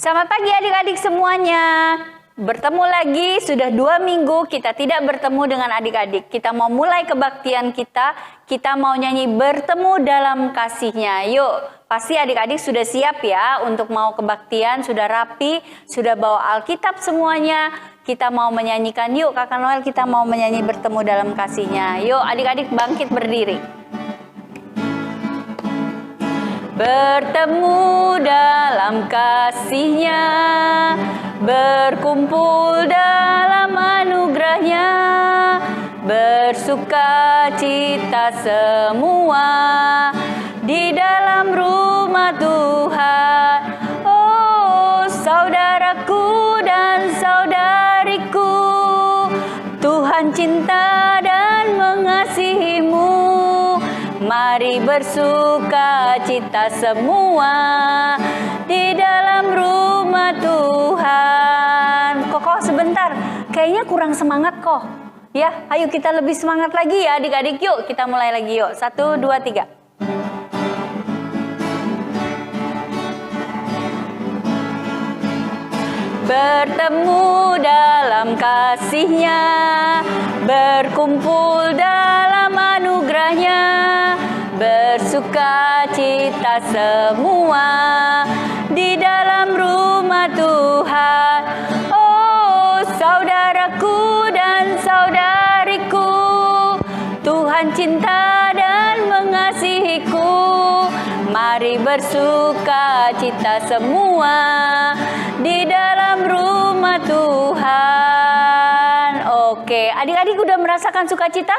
Selamat pagi adik-adik semuanya. Bertemu lagi, sudah 2 minggu kita tidak bertemu dengan adik-adik. Kita mau mulai kebaktian kita mau nyanyi bertemu dalam kasihnya. Yuk, pasti adik-adik sudah siap ya untuk mau kebaktian, sudah rapi, sudah bawa Alkitab semuanya. Kita mau menyanyikan, yuk Kakak Noel kita mau menyanyi bertemu dalam kasihnya. Yuk adik-adik bangkit berdiri. Bertemu dalam kasihnya, berkumpul dalam anugerahnya, bersuka cita semua di dalam rumah Tuhan. Oh saudaraku dan saudariku, Tuhan cinta dan mengasihimu. Mari bersuka cita semua di dalam rumah Tuhan. Kok sebentar, kayaknya kurang semangat kok. Ya, ayo kita lebih semangat lagi ya adik-adik. Yuk kita mulai lagi yuk. 1, 2, 3. Bertemu dalam kasihnya, berkumpul dalam anugerahnya, bersuka cita semua di dalam rumah Tuhan. Oh saudaraku dan saudariku, Tuhan cinta dan mengasihiku. Mari bersuka cita semua di dalam rumah Tuhan. Oke, adik-adik udah merasakan sukacita?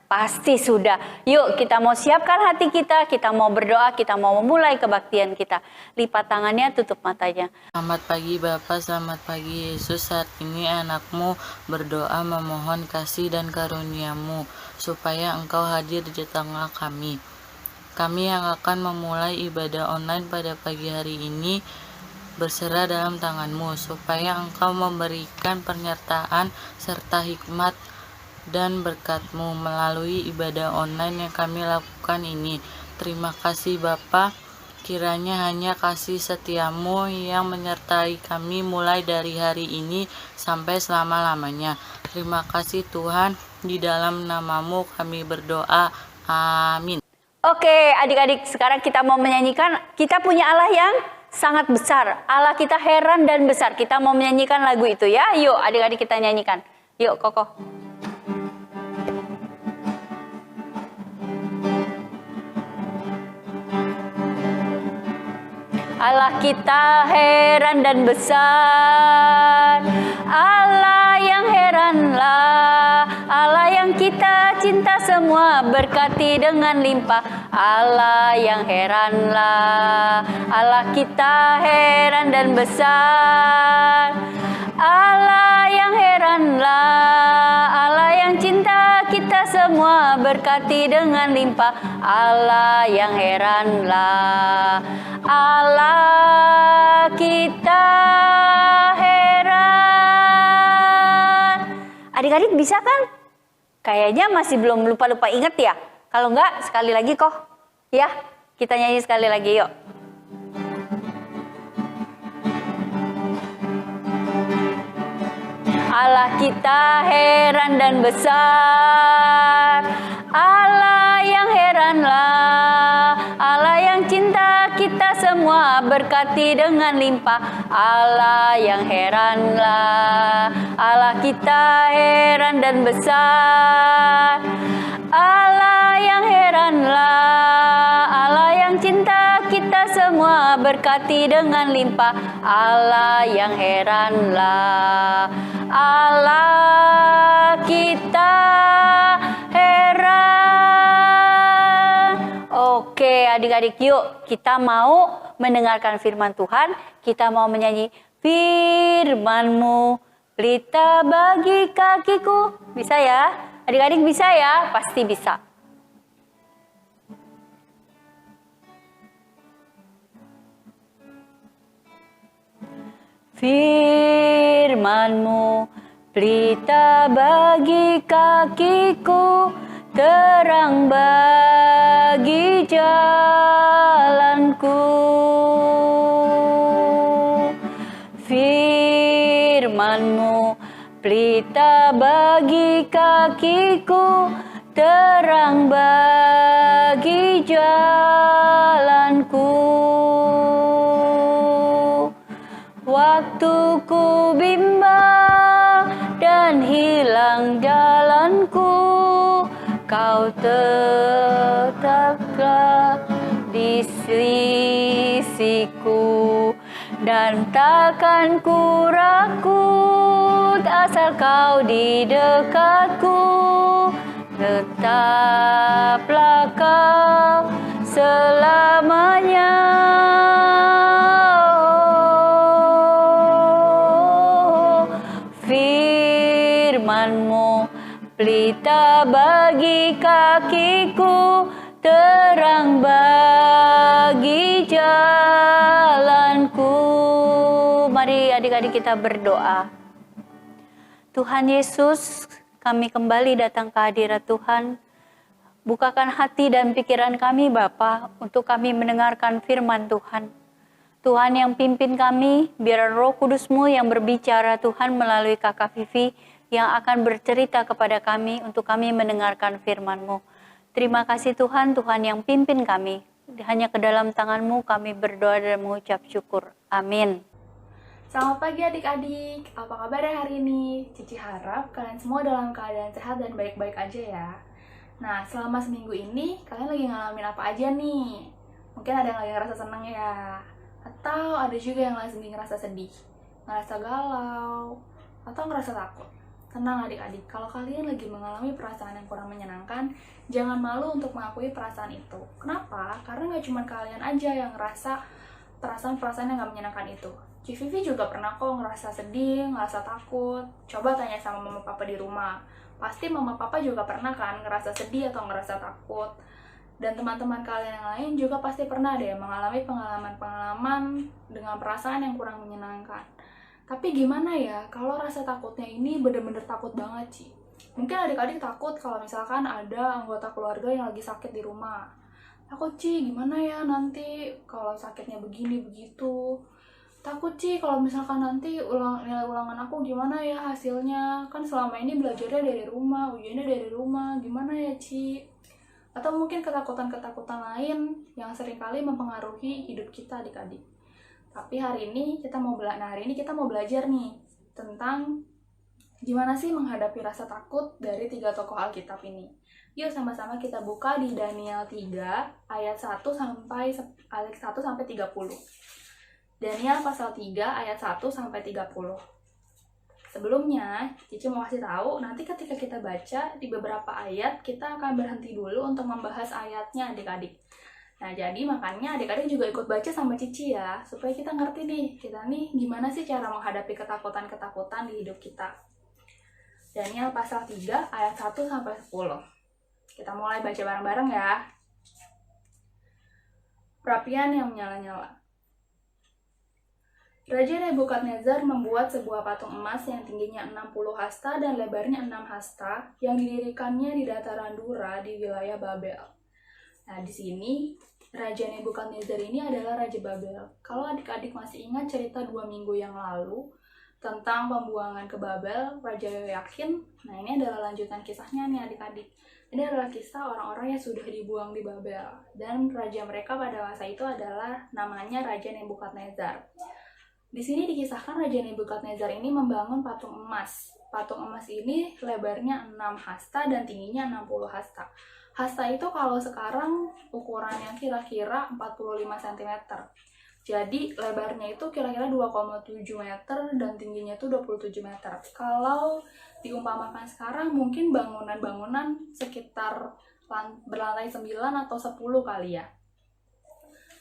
Pasti sudah. Yuk kita mau siapkan hati kita mau berdoa, kita mau memulai kebaktian kita. Lipat tangannya, tutup matanya. Selamat pagi Bapa, selamat pagi Yesus. Saat ini anakmu berdoa memohon kasih dan karunia-Mu supaya Engkau hadir di tengah kami. Kami yang akan memulai ibadah online pada pagi hari ini berserah dalam tangan-Mu supaya Engkau memberikan penyertaan serta hikmat dan berkat-Mu melalui ibadah online yang kami lakukan ini. Terima kasih Bapa, kiranya hanya kasih setia-Mu yang menyertai kami mulai dari hari ini sampai selama-lamanya. Terima kasih Tuhan, di dalam nama-Mu kami berdoa. Amin. Oke adik-adik, sekarang kita mau menyanyikan, kita punya Allah yang sangat besar. Allah kita heran dan besar. Kita mau menyanyikan lagu itu ya. Yuk adik-adik kita nyanyikan. Yuk Koko. Allah kita heran dan besar, Allah yang heranlah, Allah yang kita cinta semua berkati dengan limpah. Allah yang heranlah, Allah kita heran dan besar, Allah yang heranlah, Allah yang cinta kita semua berkati dengan limpah. Allah yang heranlah, Allah kita heran. Adik-adik bisa kan? Kayaknya masih belum lupa-lupa ingat ya? Kalau enggak, sekali lagi kok. Ya, kita nyanyi sekali lagi yuk. Allah kita heran dan besar, Allah yang heranlah, Allah yang cinta kita semua berkati dengan limpah. Allah yang heranlah, Allah kita heran dan besar, Allah yang heranlah, Allah yang cinta kita semua berkati dengan limpah. Allah yang heranlah, Allah kita heran. Oke adik-adik, yuk kita mau mendengarkan firman Tuhan. Kita mau menyanyi firman-Mu pelita bagi kakiku. Bisa ya? Adik-adik bisa ya? Pasti bisa. Firman-Mu pelita bagi kakiku, terang bagi jalanku. firman-Mu, pelita bagi kakiku, terang bagi jalanku. Waktu ku bimbang dan hilang jalanku, Kau tetaplah di sisiku, dan takkan ku rakut asal Kau di dekatku. Tetaplah Kau selamanya. Firman-Mu, pelita bagi kakiku, terang bagi jalanku. Mari adik-adik kita berdoa. Tuhan Yesus, kami kembali datang ke hadirat Tuhan. Bukakan hati dan pikiran kami Bapa untuk kami mendengarkan firman Tuhan. Tuhan yang pimpin kami, biar Roh Kudus-Mu yang berbicara Tuhan melalui Kakak Vivi yang akan bercerita kepada kami untuk kami mendengarkan firman-Mu. Terima kasih Tuhan, Tuhan yang pimpin kami. Hanya ke dalam tangan-Mu kami berdoa dan mengucap syukur. Amin. Selamat pagi adik-adik, apa kabar hari ini? Cici harap kalian semua dalam keadaan sehat dan baik-baik aja ya. Nah, selama seminggu ini kalian lagi ngalamin apa aja nih? Mungkin ada yang lagi ngerasa seneng ya, atau ada juga yang lagi ngerasa sedih, ngerasa galau, atau ngerasa takut. Tenang adik-adik, kalau kalian lagi mengalami perasaan yang kurang menyenangkan, jangan malu untuk mengakui perasaan itu. Kenapa? Karena gak cuma kalian aja yang ngerasa perasaan-perasaan yang gak menyenangkan itu. Ci Vivi juga pernah kok ngerasa sedih, ngerasa takut. Coba tanya sama mama papa di rumah. Pasti mama papa juga pernah kan ngerasa sedih atau ngerasa takut. Dan teman-teman kalian yang lain juga pasti pernah deh mengalami pengalaman-pengalaman dengan perasaan yang kurang menyenangkan. Tapi gimana ya kalau rasa takutnya ini bener-bener takut banget Ci? Mungkin adik-adik takut kalau misalkan ada anggota keluarga yang lagi sakit di rumah. Takut Ci, gimana ya nanti kalau sakitnya begini begitu. Takut Ci kalau misalkan nanti nilai ulangan aku gimana ya hasilnya. Kan selama ini belajarnya dari rumah, ujiannya dari rumah, gimana ya Ci? Atau mungkin ketakutan-ketakutan lain yang seringkali mempengaruhi hidup kita adik-adik. Tapi hari ini kita mau belajar nih tentang gimana sih menghadapi rasa takut dari 3 tokoh Alkitab ini. Yuk sama-sama kita buka di Daniel 3 ayat 1 sampai 30. Daniel pasal 3 ayat 1 sampai 30. Sebelumnya, Cici mau kasih tahu, nanti ketika kita baca di beberapa ayat, kita akan berhenti dulu untuk membahas ayatnya adik-adik. Nah, jadi makanya adik-adik juga ikut baca sama Cici ya, supaya kita ngerti nih, kita nih gimana sih cara menghadapi ketakutan-ketakutan di hidup kita. Daniel pasal 3 ayat 1 sampai 10. Kita mulai baca bareng-bareng ya. Perapian yang menyala-nyala. Raja Nebukadnezar membuat sebuah patung emas yang tingginya 60 hasta dan lebarnya 6 hasta yang didirikannya di dataran Dura di wilayah Babel. Nah, di sini Raja Nebukadnezar ini adalah Raja Babel. Kalau adik-adik masih ingat cerita 2 minggu yang lalu tentang pembuangan ke Babel, Raja Yoyakin, nah ini adalah lanjutan kisahnya nih adik-adik. Ini adalah kisah orang-orang yang sudah dibuang di Babel. Dan raja mereka pada masa itu adalah namanya Raja Nebukadnezar. Di sini dikisahkan Raja Nebukadnezar ini membangun patung emas. Patung emas ini lebarnya 6 hasta dan tingginya 60 hasta. Hasta itu kalau sekarang ukurannya kira-kira 45 cm. Jadi lebarnya itu kira-kira 2,7 meter dan tingginya itu 27 meter. Kalau diumpamakan sekarang mungkin bangunan-bangunan sekitar berlantai 9 atau 10 kali ya.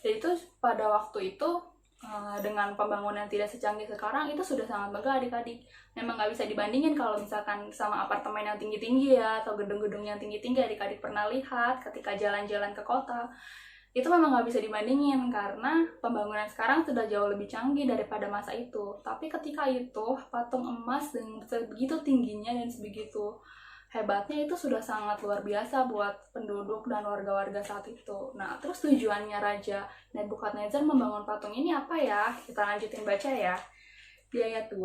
Jadi itu pada waktu itu dengan pembangunan tidak secanggih sekarang itu sudah sangat megah adik-adik. Memang nggak bisa dibandingin kalau misalkan sama apartemen yang tinggi-tinggi ya atau gedung-gedung yang tinggi-tinggi adik-adik pernah lihat ketika jalan-jalan ke kota. Itu memang nggak bisa dibandingin karena pembangunan sekarang sudah jauh lebih canggih daripada masa itu. Tapi ketika itu patung emas dengan sebegitu tingginya dan sebegitu hebatnya itu sudah sangat luar biasa buat penduduk dan warga-warga saat itu. Nah, terus tujuannya Raja Nebukadnezar membangun patung ini apa ya? Kita lanjutin baca ya. Di ayat 2,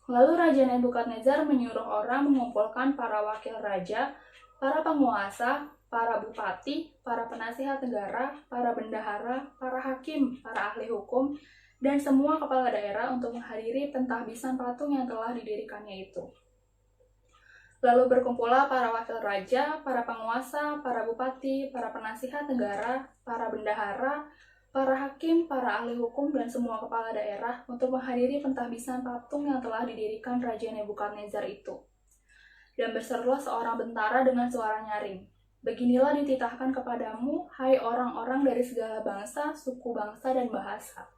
Lalu Raja Nebukadnezar menyuruh orang mengumpulkan para wakil raja, para penguasa, para bupati, para penasihat negara, para bendahara, para hakim, para ahli hukum, dan semua kepala daerah untuk menghadiri pentahbisan patung yang telah didirikannya itu. Lalu berkumpullah para wakil raja, para penguasa, para bupati, para penasihat negara, para bendahara, para hakim, para ahli hukum, dan semua kepala daerah untuk menghadiri pentahbisan patung yang telah didirikan Raja Nebukadnezar itu. Dan berserulah seorang bentara dengan suara nyaring, "Beginilah dititahkan kepadamu, hai orang-orang dari segala bangsa, suku bangsa, dan bahasa.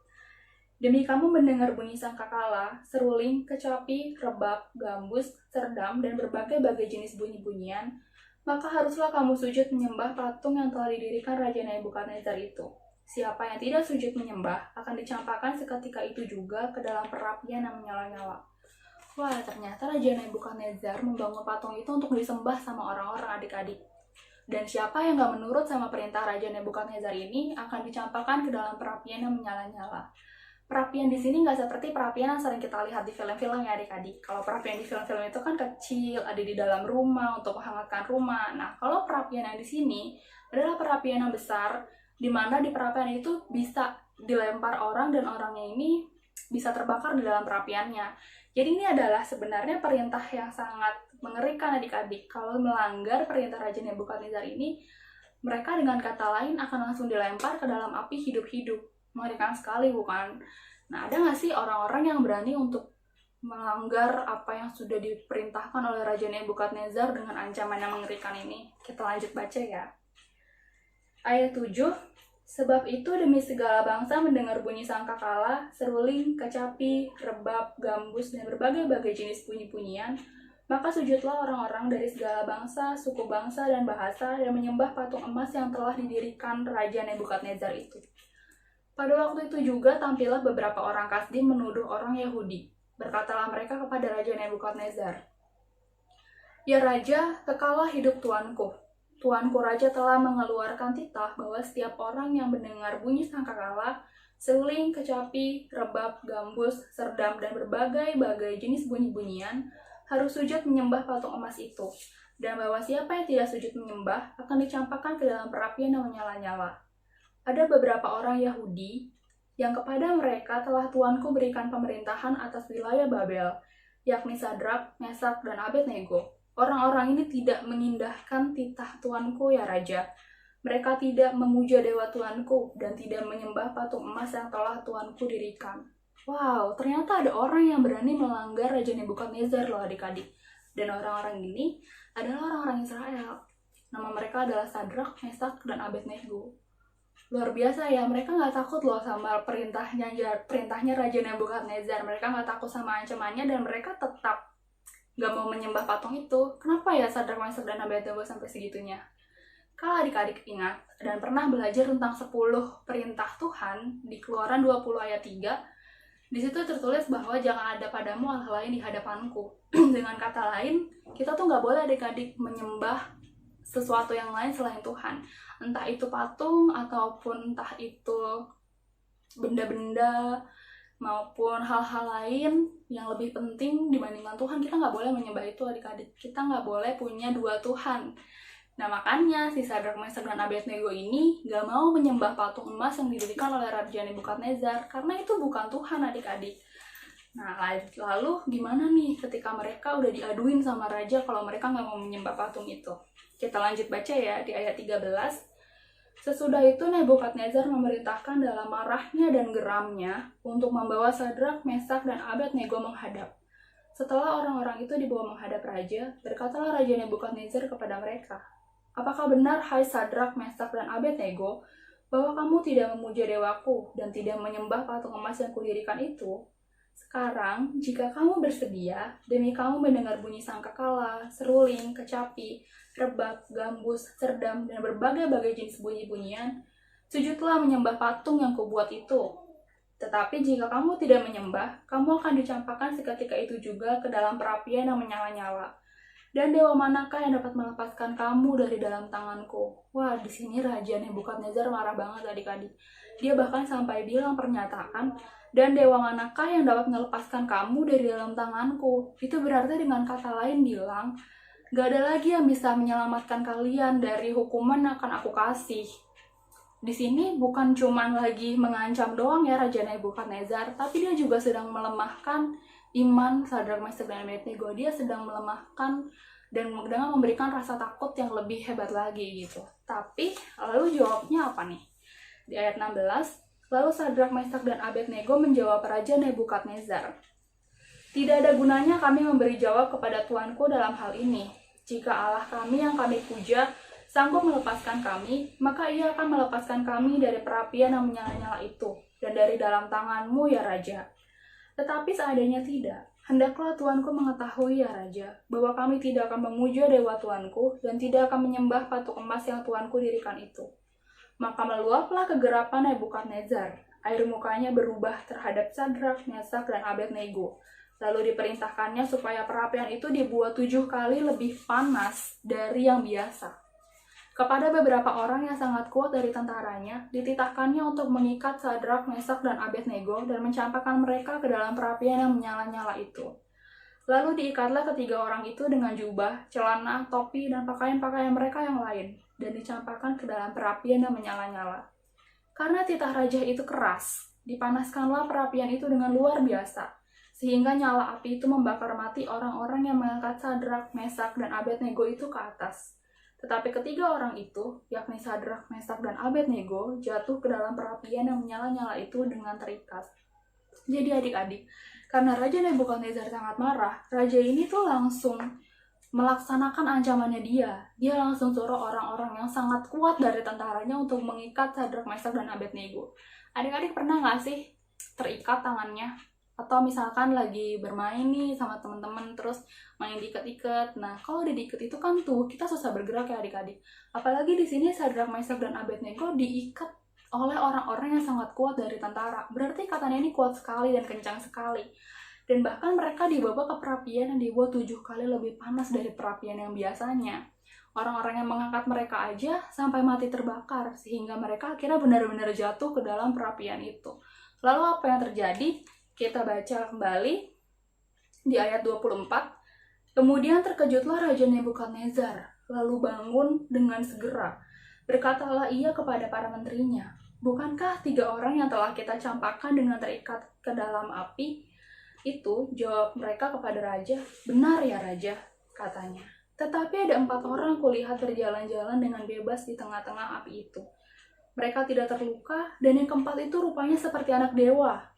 Demi kamu mendengar bunyi sangkakala, seruling, kecapi, rebab, gambus, serdam, dan berbagai-bagai jenis bunyi-bunyian, maka haruslah kamu sujud menyembah patung yang telah didirikan Raja Nebukadnezar itu. Siapa yang tidak sujud menyembah akan dicampakkan seketika itu juga ke dalam perapian yang menyala-nyala." Wah, ternyata Raja Nebukadnezar membangun patung itu untuk disembah sama orang-orang, adik-adik. Dan siapa yang gak menurut sama perintah Raja Nebukadnezar ini akan dicampakkan ke dalam perapian yang menyala-nyala. Perapian di sini nggak seperti perapian yang sering kita lihat di film-film ya adik-adik. Kalau perapian di film-film itu kan kecil, ada di dalam rumah untuk menghangatkan rumah. Nah, kalau perapian yang di sini adalah perapian yang besar, di mana di perapian itu bisa dilempar orang dan orangnya ini bisa terbakar di dalam perapiannya. Jadi ini adalah sebenarnya perintah yang sangat mengerikan adik-adik. Kalau melanggar perintah Raja Nebukadnezar ini, mereka dengan kata lain akan langsung dilempar ke dalam api hidup-hidup. Mengerikan sekali, bukan? Nah, ada nggak sih orang-orang yang berani untuk melanggar apa yang sudah diperintahkan oleh Raja Nebukadnezar dengan ancaman yang mengerikan ini? Kita lanjut baca ya. Ayat 7, "Sebab itu demi segala bangsa mendengar bunyi sangkakala, seruling, kecapi, rebab, gambus, dan berbagai-bagai jenis bunyi-bunyian, maka sujudlah orang-orang dari segala bangsa, suku bangsa, dan bahasa, dan menyembah patung emas yang telah didirikan Raja Nebukadnezar itu. Pada waktu itu juga tampillah beberapa orang Kasdim menuduh orang Yahudi. Berkatalah mereka kepada Raja Nebukadnezar, 'Ya Raja, kekalah hidup tuanku. Tuanku Raja telah mengeluarkan titah bahwa setiap orang yang mendengar bunyi sangkakala, seruling, kecapi, rebab, gambus, serdam, dan berbagai-bagai jenis bunyi-bunyian harus sujud menyembah patung emas itu. Dan bahwa siapa yang tidak sujud menyembah akan dicampakkan ke dalam perapian yang menyala-nyala. Ada beberapa orang Yahudi yang kepada mereka telah tuanku berikan pemerintahan atas wilayah Babel, yakni Sadrak, Mesak, dan Abednego. Orang-orang ini tidak mengindahkan titah tuanku ya Raja. Mereka tidak memuja dewa tuanku dan tidak menyembah patung emas yang telah tuanku dirikan.'" Wow, ternyata ada orang yang berani melanggar Raja Nebukadnezar loh adik-adik. Dan orang-orang ini adalah orang-orang Israel. Nama mereka adalah Sadrak, Mesak, dan Abednego. Luar biasa ya, mereka nggak takut loh sama perintahnya Raja Nebukadnezar. Mereka nggak takut sama ancamannya dan mereka tetap nggak mau menyembah patung itu. Kenapa ya Sadrak, Mesak, dan Abednego sampai segitunya? Kalau adik-adik ingat dan pernah belajar tentang 10 perintah Tuhan di Keluaran 20 ayat 3, di situ tertulis bahwa jangan ada padamu Allah lain di hadapanku. Dengan kata lain, kita tuh nggak boleh adik-adik menyembah sesuatu yang lain selain Tuhan. Entah itu patung, ataupun entah itu benda-benda, maupun hal-hal lain yang lebih penting dibandingkan Tuhan. Kita nggak boleh menyembah itu adik-adik. Kita nggak boleh punya dua Tuhan. Nah makanya si Sadrak, Mesak, dan Abednego ini nggak mau menyembah patung emas yang didirikan oleh Raja Nebukadnezar. Karena itu bukan Tuhan adik-adik. Nah lalu gimana nih ketika mereka udah diaduin sama Raja kalau mereka nggak mau menyembah patung itu? Kita lanjut baca ya di ayat 13. "Sesudah itu Nebukadnezar memerintahkan dalam marahnya dan geramnya untuk membawa Sadrak, Mesak, dan Abednego menghadap. Setelah orang-orang itu dibawa menghadap Raja, berkatalah Raja Nebukadnezar kepada mereka, 'Apakah benar, hai Sadrak, Mesak, dan Abednego, bahwa kamu tidak memuja dewaku dan tidak menyembah patung emas yang kudirikan itu? Sekarang, jika kamu bersedia, demi kamu mendengar bunyi sangkakala, seruling, kecapi, rebab, gambus, serdam, dan berbagai-bagai jenis bunyi-bunyian, sujudlah menyembah patung yang kubuat itu. Tetapi jika kamu tidak menyembah, kamu akan dicampakkan seketika itu juga ke dalam perapian yang menyala-nyala. Dan dewa manakah yang dapat melepaskan kamu dari dalam tanganku?'" Wah, di sini Raja Nebukadnezar marah banget adik-adik. Dia bahkan sampai bilang pernyataan, Dan dewa manakah yang dapat melepaskan kamu dari dalam tanganku? Itu berarti dengan kata lain bilang, gak ada lagi yang bisa menyelamatkan kalian dari hukuman yang akan aku kasih. Di sini bukan cuman lagi mengancam doang ya Raja Nebukadnezar, tapi dia juga sedang melemahkan iman Sadrak, Mesak, dan Abednego. Dia sedang melemahkan dan dengan memberikan rasa takut yang lebih hebat lagi gitu. Tapi lalu jawabnya apa nih? Di ayat 16, lalu Sadrak, Mesak, dan Abednego menjawab Raja Nebukadnezar, tidak ada gunanya kami memberi jawab kepada Tuanku dalam hal ini. Jika Allah kami yang kami puja sanggup melepaskan kami, maka ia akan melepaskan kami dari perapian yang menyala-nyala itu, dan dari dalam tanganmu ya Raja. Tetapi seandainya tidak, hendaklah Tuanku mengetahui ya Raja, bahwa kami tidak akan memuja dewa Tuanku, dan tidak akan menyembah patung emas yang Tuanku dirikan itu. Maka meluaplah kegerapan Nebukadnezar. Air mukanya berubah terhadap Sadrak, Mesak, dan Abednego. Lalu diperintahkannya supaya perapian itu dibuat 7 kali lebih panas dari yang biasa. Kepada beberapa orang yang sangat kuat dari tentaranya, dititahkannya untuk mengikat Sadrak, Mesak, dan Abednego dan mencampakkan mereka ke dalam perapian yang menyala-nyala itu. Lalu diikatlah ketiga orang itu dengan jubah, celana, topi, dan pakaian-pakaian mereka yang lain, dan dicampakkan ke dalam perapian yang menyala-nyala. Karena titah raja itu keras, dipanaskanlah perapian itu dengan luar biasa, sehingga nyala api itu membakar mati orang-orang yang mengangkat Sadrak, Mesak, dan Abednego itu ke atas. Tetapi ketiga orang itu, yakni Sadrak, Mesak, dan Abednego, jatuh ke dalam perapian yang menyala-nyala itu dengan terikat. Jadi adik-adik, karena Raja Nebukadnezar sangat marah, raja ini tuh langsung melaksanakan ancamannya dia. Dia langsung suruh orang-orang yang sangat kuat dari tentaranya untuk mengikat Sadrak, Mesak, dan Abednego. Adik-adik pernah nggak sih terikat tangannya? Atau misalkan lagi bermain nih sama teman-teman terus main diikat-ikat. Nah, kalau udah diikat itu kan tuh kita susah bergerak ya adik-adik. Apalagi di sini Sadrak, Mesak, dan Abednego diikat oleh orang-orang yang sangat kuat dari tentara. Berarti katanya ini kuat sekali dan kencang sekali. Dan bahkan mereka dibawa ke perapian yang dibuat 7 kali lebih panas dari perapian yang biasanya. Orang-orang yang mengangkat mereka aja sampai mati terbakar, sehingga mereka akhirnya benar-benar jatuh ke dalam perapian itu. Lalu apa yang terjadi? Kita baca kembali di ayat 24. Kemudian terkejutlah Raja Nebukadnezar, lalu bangun dengan segera. Berkatalah ia kepada para menterinya, bukankah 3 orang yang telah kita campakkan dengan terikat ke dalam api? Itu jawab mereka kepada raja, benar ya raja, katanya. Tetapi ada 4 orang kulihat berjalan-jalan dengan bebas di tengah-tengah api itu. Mereka tidak terluka, dan yang keempat itu rupanya seperti anak dewa.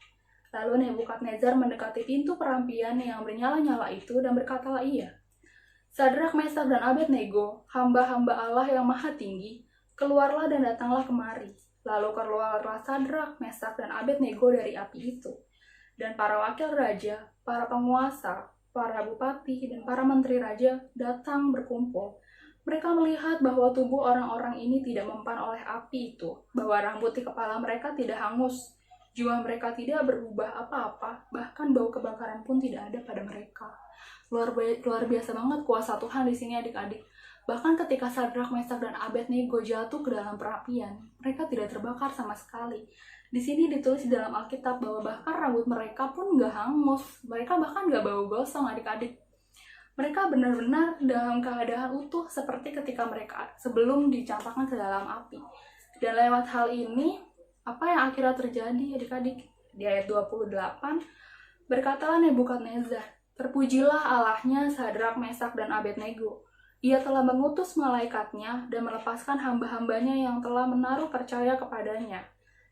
Lalu Nebukadnezar mendekati pintu perampian yang bernyala-nyala itu dan berkatalah ia, Sadrak, Mesak, dan Abednego, hamba-hamba Allah yang maha tinggi, keluarlah dan datanglah kemari. Lalu keluarlah Sadrak, Mesak, dan Abednego dari api itu. Dan para wakil raja, para penguasa, para bupati, dan para menteri raja datang berkumpul. Mereka melihat bahwa tubuh orang-orang ini tidak mempan oleh api itu, bahwa rambut di kepala mereka tidak hangus, jiwa mereka tidak berubah apa-apa, bahkan bau kebakaran pun tidak ada pada mereka. Luar biasa banget kuasa Tuhan di sini adik-adik. Bahkan ketika Sadrak, Mesak, dan Abednego jatuh ke dalam perapian, mereka tidak terbakar sama sekali. Di sini ditulis di dalam Alkitab bahwa bahkan rambut mereka pun nggak hangus, mereka bahkan nggak bau gosong adik-adik. Mereka benar-benar dalam keadaan utuh seperti ketika mereka sebelum dicampakkan ke dalam api. Dan lewat hal ini, apa yang akhirnya terjadi adik-adik? Di ayat 28, berkatalah Nebukadnezar, terpujilah Allahnya Sadrak, Mesak, dan Abednego. Ia telah mengutus malaikatnya dan melepaskan hamba-hambanya yang telah menaruh percaya kepadanya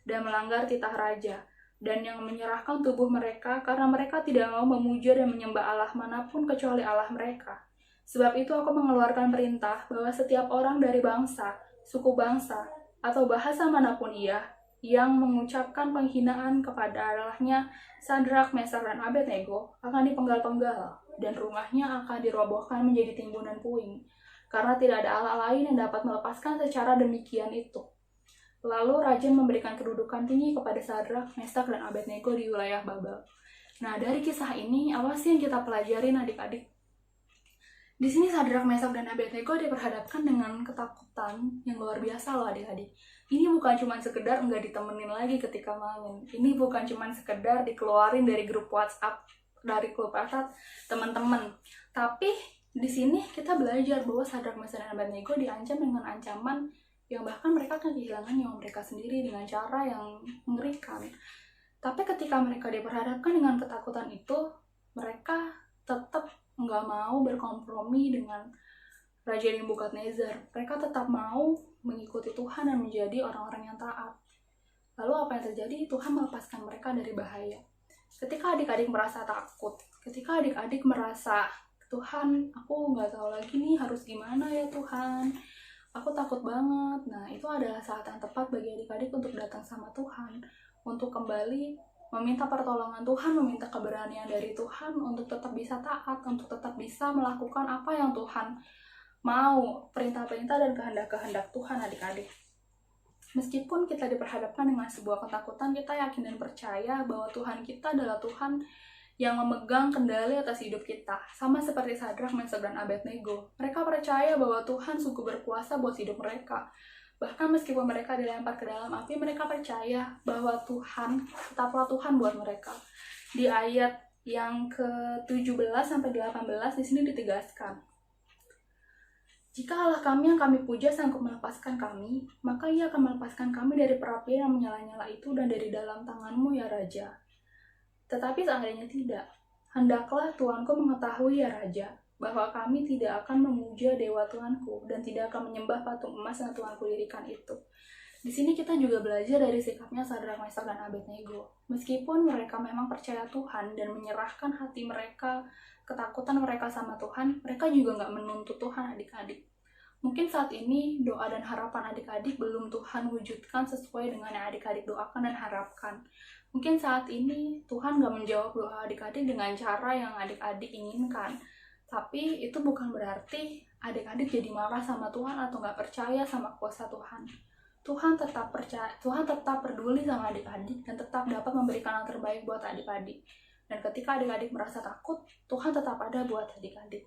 dan melanggar titah raja, dan yang menyerahkan tubuh mereka karena mereka tidak mau memuja dan menyembah Allah manapun kecuali Allah mereka. Sebab itu aku mengeluarkan perintah bahwa setiap orang dari bangsa, suku bangsa, atau bahasa manapun ia, yang mengucapkan penghinaan kepada Allahnya Sadrak, Mesak, dan Abednego akan dipenggal-penggal, dan rumahnya akan dirobohkan menjadi timbunan puing, karena tidak ada Allah lain yang dapat melepaskan secara demikian itu. Lalu raja memberikan kedudukan tinggi kepada Sadrak, Mesak, dan Abednego di wilayah Babel. Nah, dari kisah ini, apa sih yang kita pelajarin adik-adik? Di sini Sadrak, Mesak, dan Abednego diperhadapkan dengan ketakutan yang luar biasa loh adik-adik. Ini bukan cuma sekedar nggak ditemenin lagi ketika main. Ini bukan cuma sekedar dikeluarin dari grup WhatsApp, dari grup WhatsApp teman-teman. Tapi di sini kita belajar bahwa Sadrak, Mesak, dan Abednego diancam dengan ancaman yang bahkan mereka akan kehilangan nyawa mereka sendiri dengan cara yang mengerikan. Tapi ketika mereka diperhadapkan dengan ketakutan itu, mereka tetap nggak mau berkompromi dengan Raja Nebukadnezar. Mereka tetap mau mengikuti Tuhan dan menjadi orang-orang yang taat. Lalu apa yang terjadi? Tuhan melepaskan mereka dari bahaya. Ketika adik-adik merasa takut, ketika adik-adik merasa, Tuhan, aku nggak tahu lagi nih harus gimana ya Tuhan, aku takut banget. Nah, itu adalah saat yang tepat bagi adik-adik untuk datang sama Tuhan, untuk kembali meminta pertolongan Tuhan, meminta keberanian dari Tuhan untuk tetap bisa taat, untuk tetap bisa melakukan apa yang Tuhan mau, perintah-perintah dan kehendak-kehendak Tuhan adik-adik. Meskipun kita diperhadapkan dengan sebuah ketakutan, kita yakin dan percaya bahwa Tuhan kita adalah Tuhan yang memegang kendali atas hidup kita. Sama seperti Sadrak, Mesak, dan Abednego. Mereka percaya bahwa Tuhan sungguh berkuasa buat hidup mereka. Bahkan meskipun mereka dilempar ke dalam api, mereka percaya bahwa Tuhan tetaplah Tuhan buat mereka. Di ayat yang ke-17 sampai 18 di sini ditegaskan, jika Allah kami yang kami puja sanggup melepaskan kami, maka Ia akan melepaskan kami dari perapian yang menyala-nyala itu dan dari dalam tangan-Mu ya Raja. Tetapi seandainya tidak, hendaklah Tuanku mengetahui ya Raja, bahwa kami tidak akan memuja dewa Tuanku dan tidak akan menyembah patung emas yang Tuanku dirikan itu. Di sini kita juga belajar dari sikapnya Sadrak, Mesak, dan Abednego. Meskipun mereka memang percaya Tuhan dan menyerahkan hati mereka, ketakutan mereka sama Tuhan, mereka juga nggak menuntut Tuhan adik-adik. Mungkin saat ini doa dan harapan adik-adik belum Tuhan wujudkan sesuai dengan yang adik-adik doakan dan harapkan. Mungkin saat ini Tuhan nggak menjawab doa adik-adik dengan cara yang adik-adik inginkan. Tapi itu bukan berarti adik-adik jadi marah sama Tuhan atau nggak percaya sama kuasa Tuhan. Tuhan tetap percaya, Tuhan tetap peduli sama adik-adik dan tetap dapat memberikan yang terbaik buat adik-adik. Dan ketika adik-adik merasa takut, Tuhan tetap ada buat adik-adik.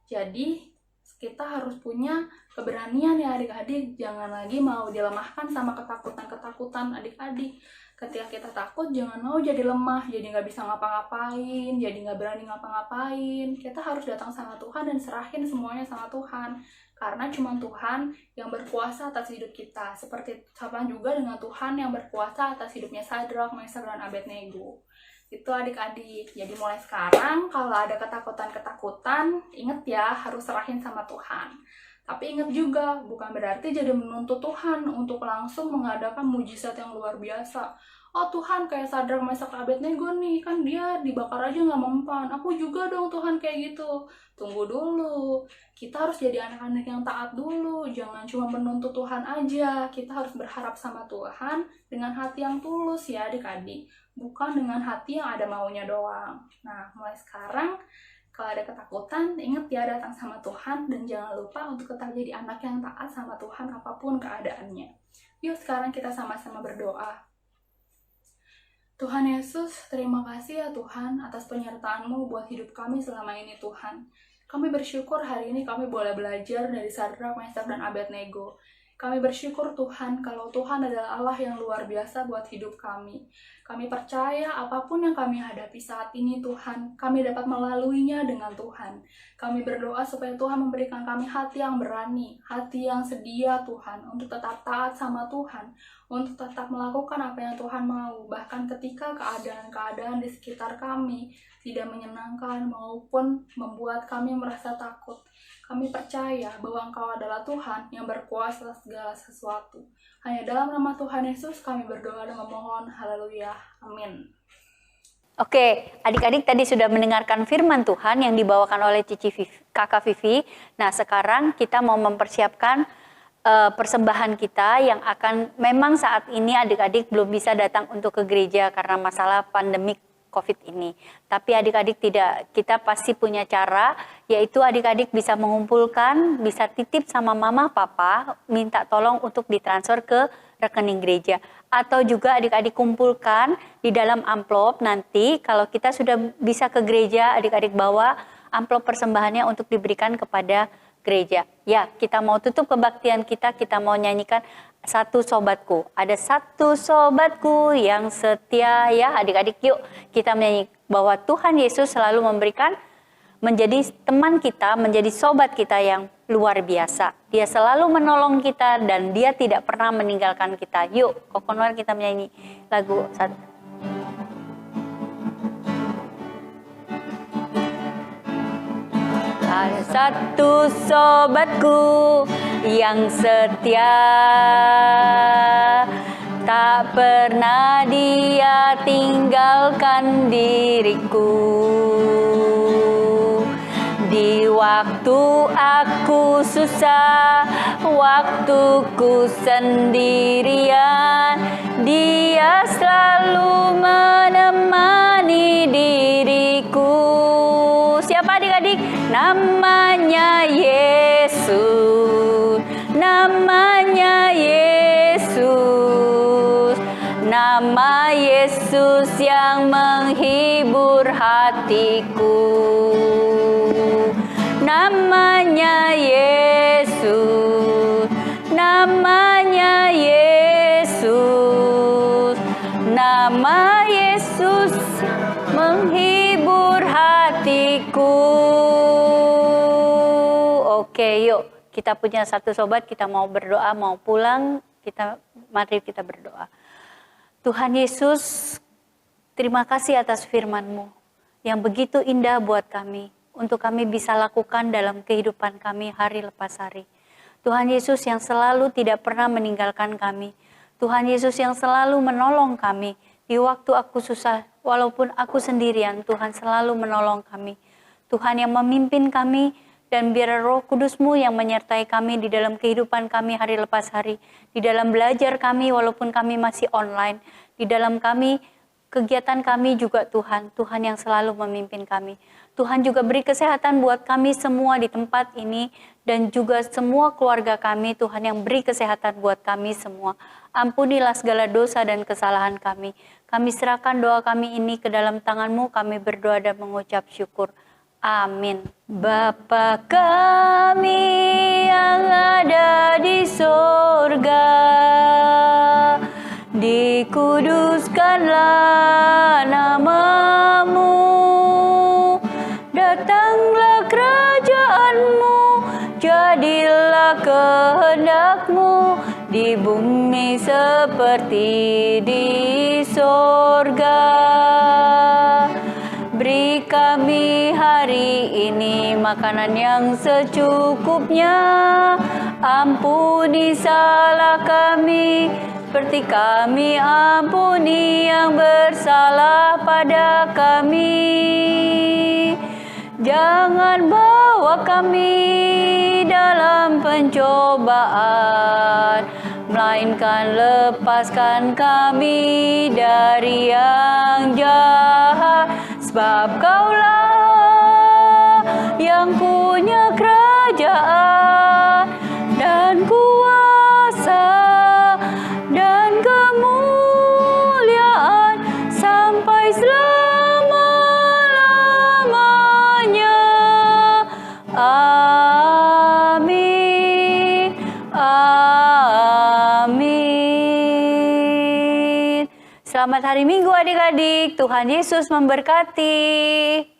Jadi kita harus punya keberanian ya adik-adik. Jangan lagi mau dilemahkan sama ketakutan-ketakutan adik-adik. Ketika kita takut, jangan mau jadi lemah, jadi nggak bisa ngapa-ngapain, jadi nggak berani ngapa-ngapain. Kita harus datang sama Tuhan dan serahin semuanya sama Tuhan. Karena cuma Tuhan yang berkuasa atas hidup kita. Seperti sama juga dengan Tuhan yang berkuasa atas hidupnya Sadrak, Mesak, dan Abednego. Itu adik-adik. Jadi mulai sekarang kalau ada ketakutan-ketakutan, ingat ya harus serahin sama Tuhan. Tapi ingat juga, bukan berarti jadi menuntut Tuhan untuk langsung mengadakan mujizat yang luar biasa. Oh Tuhan, kayak Sadrak, Mesak, Abednego nih, kan dia dibakar aja nggak mempan. Aku juga dong Tuhan kayak gitu. Tunggu dulu, kita harus jadi anak-anak yang taat dulu. Jangan cuma menuntut Tuhan aja. Kita harus berharap sama Tuhan dengan hati yang tulus ya adik-adik. Bukan dengan hati yang ada maunya doang. Nah, mulai sekarang, kalau ada ketakutan, ingat ya datang sama Tuhan dan jangan lupa untuk tetap jadi anak yang taat sama Tuhan apapun keadaannya. Yuk sekarang kita sama-sama berdoa. Tuhan Yesus, terima kasih ya Tuhan atas penyertaan-Mu buat hidup kami selama ini Tuhan. Kami bersyukur hari ini kami boleh belajar dari Sadrak, Mesak, dan Abednego. Kami bersyukur Tuhan kalau Tuhan adalah Allah yang luar biasa buat hidup kami. Kami percaya apapun yang kami hadapi saat ini Tuhan, kami dapat melaluinya dengan Tuhan. Kami berdoa supaya Tuhan memberikan kami hati yang berani, hati yang sedia Tuhan, untuk tetap taat sama Tuhan, untuk tetap melakukan apa yang Tuhan mau, bahkan ketika keadaan-keadaan di sekitar kami tidak menyenangkan maupun membuat kami merasa takut. Kami percaya bahwa Engkau adalah Tuhan yang berkuasa segala sesuatu. Hanya dalam nama Tuhan Yesus kami berdoa dan memohon. Haleluya. Amin. Oke, adik-adik tadi sudah mendengarkan firman Tuhan yang dibawakan oleh Kakak Vivi. Nah, sekarang kita mau mempersiapkan persembahan kita yang akan, memang saat ini adik-adik belum bisa datang untuk ke gereja karena masalah pandemik COVID ini. Tapi adik-adik tidak, kita pasti punya cara, yaitu adik-adik bisa mengumpulkan, bisa titip sama mama, papa, minta tolong untuk ditransfer ke rekening gereja. Atau juga adik-adik kumpulkan di dalam amplop, nanti kalau kita sudah bisa ke gereja, adik-adik bawa amplop persembahannya untuk diberikan kepada gereja. Ya, kita mau tutup kebaktian kita mau nyanyikan Satu Sobatku. Ada satu sobatku yang setia, ya adik-adik, yuk kita menyanyi bahwa Tuhan Yesus selalu memberikan, menjadi teman kita, menjadi sobat kita yang luar biasa. Dia selalu menolong kita dan dia tidak pernah meninggalkan kita. Yuk, Kokonwar kita menyanyi lagu satu. Ada satu sobatku yang setia, tak pernah dia tinggalkan diriku. Di waktu aku susah, waktuku sendirian, dia selalu menemani diriku. Siapa adik-adik? Namanya Yesus, namanya Yesus, nama Yesus yang menghibur hatiku. Namanya Yesus, namanya Yesus, nama Yesus menghibur hatiku. Oke, yuk kita punya satu sobat, kita mau berdoa, mau pulang, mari kita berdoa. Tuhan Yesus, terima kasih atas firman-Mu yang begitu indah buat kami, untuk kami bisa lakukan dalam kehidupan kami hari lepas hari. Tuhan Yesus yang selalu tidak pernah meninggalkan kami. Tuhan Yesus yang selalu menolong kami. Di waktu aku susah, walaupun aku sendirian, Tuhan selalu menolong kami. Tuhan yang memimpin kami, dan biar Roh Kudus-Mu yang menyertai kami di dalam kehidupan kami hari lepas hari. Di dalam belajar kami walaupun kami masih online. Di dalam kami, kegiatan kami juga Tuhan. Tuhan yang selalu memimpin kami. Tuhan juga beri kesehatan buat kami semua di tempat ini. Dan juga semua keluarga kami, Tuhan yang beri kesehatan buat kami semua. Ampunilah segala dosa dan kesalahan kami. Kami serahkan doa kami ini ke dalam tangan-Mu. Kami berdoa dan mengucap syukur. Amin. Bapa kami yang ada di sorga, dikuduskanlah nama-Mu, datanglah kerajaan-Mu, jadilah kehendak-Mu di bumi seperti di sorga. Beri kami hari ini makanan yang secukupnya. Ampuni salah kami, seperti kami ampuni yang bersalah pada kami. Jangan bawa kami dalam pencobaan, melainkan lepaskan kami dari yang jahat. Sebab Kaulah yang punya kerajaan dan kuasa dan kemuliaan sampai selama-lamanya. Amin. Amin. Selamat hari Minggu adik-adik. Tuhan Yesus memberkati.